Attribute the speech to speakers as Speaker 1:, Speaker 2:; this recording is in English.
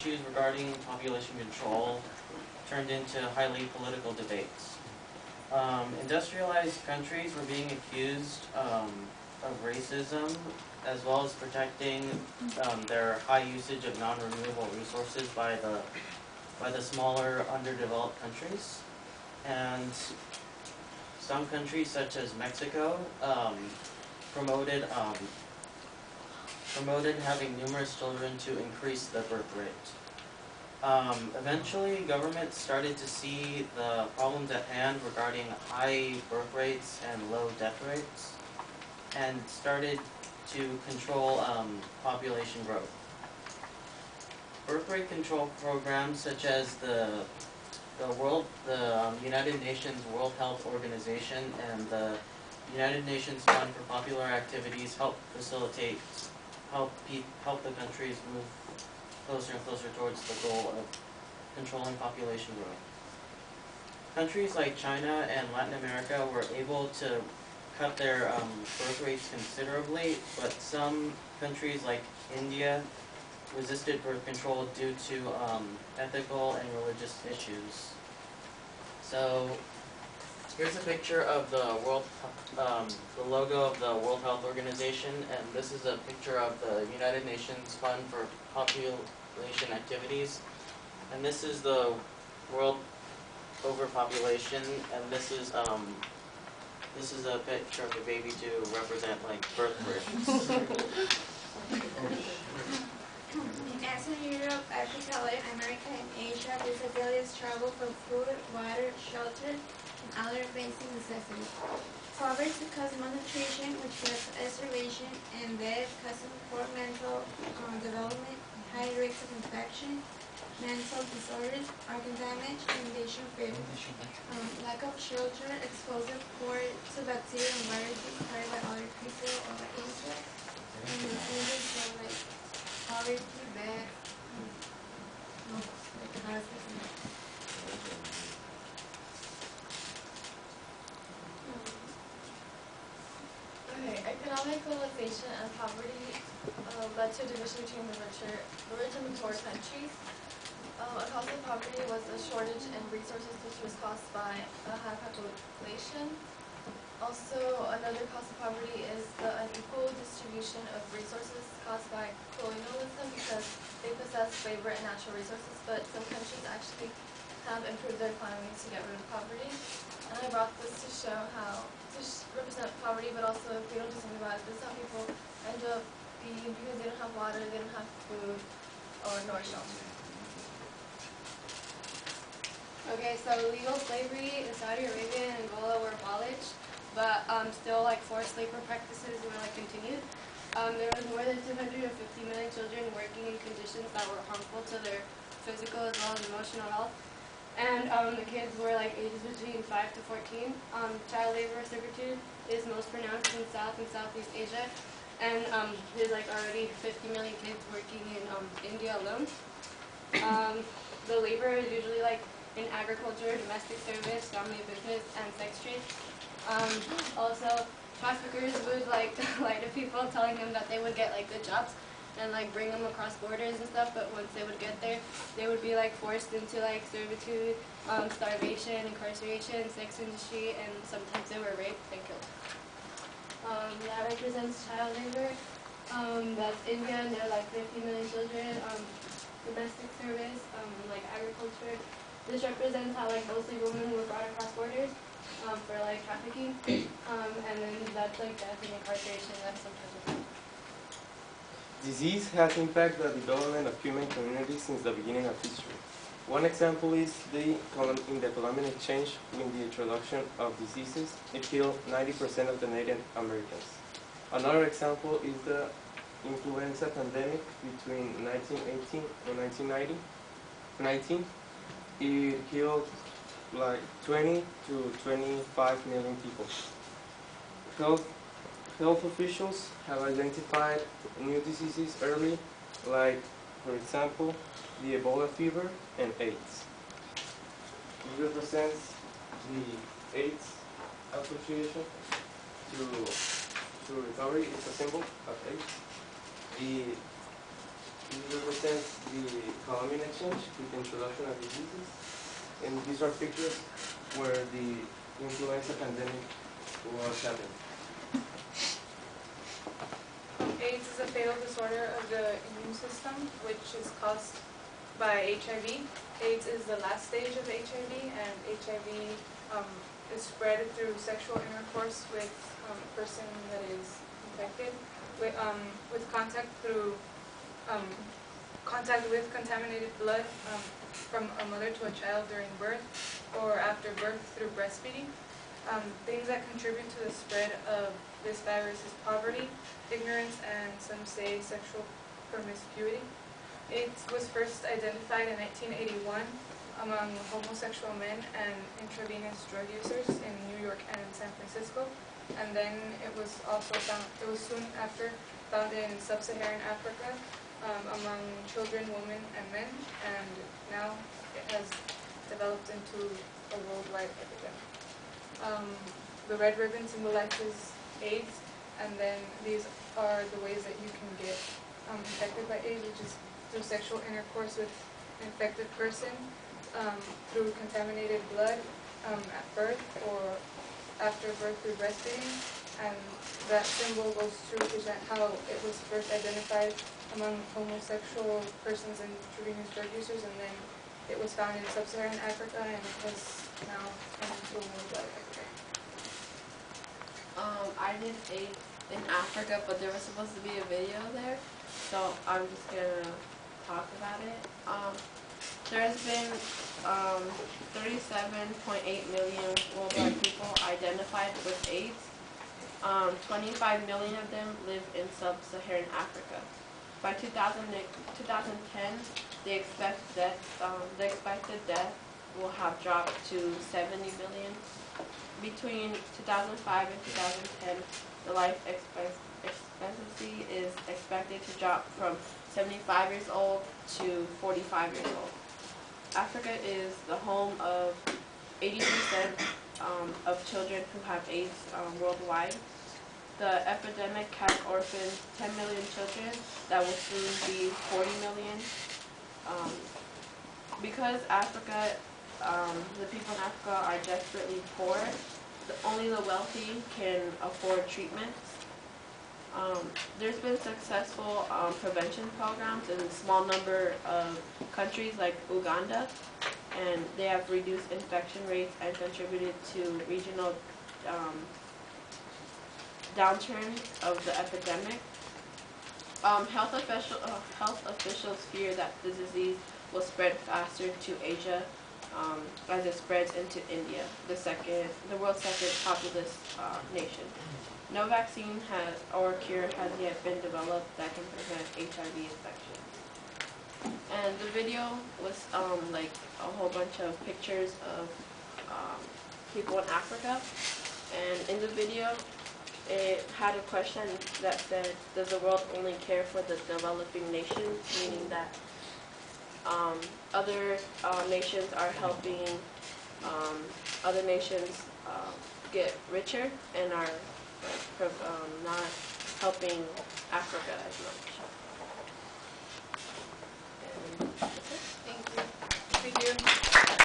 Speaker 1: issues regarding population control turned into highly political debates. Industrialized countries were being accused of racism, as well as protecting their high usage of non-renewable resources by the smaller, underdeveloped countries. And some countries, such as Mexico, promoted having numerous children to increase the birth rate. Eventually, governments started to see the problems at hand regarding high birth rates and low death rates, and started to control population growth. Birth rate control programs such as the United Nations World Health Organization and the United Nations Fund for Popular Activities help the countries move closer and closer towards the goal of controlling population growth. Countries like China and Latin America were able to cut their birth rates considerably, but some countries like India resisted birth control due to ethical and religious issues. So here's a picture of the logo of the World Health Organization, and this is a picture of the United Nations Fund for Population Activities, and this is the world overpopulation, and this is a picture of a baby to represent like birth rates.
Speaker 2: In Eastern Europe, Africa, Latin America, and Asia, disabilities travel for food, water, shelter, and other basic necessities. Poverty causes malnutrition, which leads to starvation and death, causing poor mental development, high rates of infection, mental disorders, organ damage, and vision failure. Lack of shelter exposes poor to bacteria and viruses carried by other people or by insects. And diseases so like poverty, death, like hospice.
Speaker 3: Okay, economic globalization and poverty led to a division between the rich and the poor countries. A cause of poverty was a shortage in resources, which was caused by a high population. Also, another cause of poverty is the unequal distribution of resources caused by colonialism, because they possess labor and natural resources, but some countries actually have improved their economies to get rid of poverty. And I brought this to show how to represent poverty, but also if we don't do something about it, this is how people end up being, because they don't have water, they don't have food, nor shelter.
Speaker 4: Okay, so legal slavery in Saudi Arabia and Angola were abolished, but still like forced labor practices were like continued. There was more than 250 million children working in conditions that were harmful to their physical as well as emotional health. And the kids were like ages between 5 to 14. Child labor servitude is most pronounced in South and Southeast Asia. And there's like already 50 million kids working in India alone. The labor is usually like in agriculture, domestic service, family business, and sex trade. Also, traffickers would like lie to people, telling them that they would get like good jobs and like bring them across borders and stuff. But once they would get there, they would be like forced into like servitude, starvation, incarceration, sex industry, and sometimes they were raped and killed. That represents child labor. That's India, and there are like 50 million children. Domestic service, like agriculture. This represents how like mostly women were brought across borders for like trafficking, and then that's like death and incarceration. That's sometimes.
Speaker 5: Disease has impacted the development of human communities since the beginning of history. One example is in the Columbian Exchange, with the introduction of diseases, it killed 90% of the Native Americans. Another example is the influenza pandemic between 1918 and 1919. It killed like 20 to 25 million people. Health officials have identified new diseases early, like, for example, the Ebola fever and AIDS. It represents the AIDS association to recovery. It's a symbol of AIDS. This represents the Colombian exchange with the introduction of diseases. And these are pictures where the influenza pandemic was happening.
Speaker 6: AIDS is a fatal disorder of the immune system, which is caused by HIV. AIDS is the last stage of HIV, and HIV is spread through sexual intercourse with a person that is infected, with contact with contaminated blood from a mother to a child during birth, or after birth through breastfeeding. Things that contribute to the spread of this virus is poverty, ignorance, and some say sexual promiscuity. It was first identified in 1981 among homosexual men and intravenous drug users in New York and in San Francisco, and then it was soon after found in sub-Saharan Africa among children, women, and men, and now it has developed into a worldwide epidemic. The red ribbon symbolizes AIDS, and then these are the ways that you can get infected by AIDS, which is through sexual intercourse with an infected person, through contaminated blood at birth or after birth through breastfeeding, and that symbol goes to represent how it was first identified among homosexual persons and intravenous drug users, and then it was found in sub-Saharan Africa, and it has now come into a worldwide epidemic.
Speaker 4: I did AIDS in Africa, but there was supposed to be a video there, so I'm just gonna talk about it. There's been 37.8 million worldwide people identified with AIDS. 25 million of them live in sub-Saharan Africa. By 2010, the expected death will have dropped to 70 million. Between 2005 and 2010, the life expectancy is expected to drop from 75 years old to 45 years old. Africa is the home of 80% of children who have AIDS worldwide. The epidemic has orphaned 10 million children that will soon be 40 million. Because Africa, the people in Africa are desperately poor, only the wealthy can afford treatments. There's been successful prevention programs in a small number of countries like Uganda, and they have reduced infection rates and contributed to regional downturn of the epidemic. Health officials fear that the disease will spread faster to Asia as it spreads into India, the world's second populous nation. No vaccine or cure has yet been developed that can prevent HIV infection. And the video was like a whole bunch of pictures of people in Africa. And in the video, it had a question that said, does the world only care for the developing nations? Meaning that other nations are helping other nations get richer and are not helping Africa as much.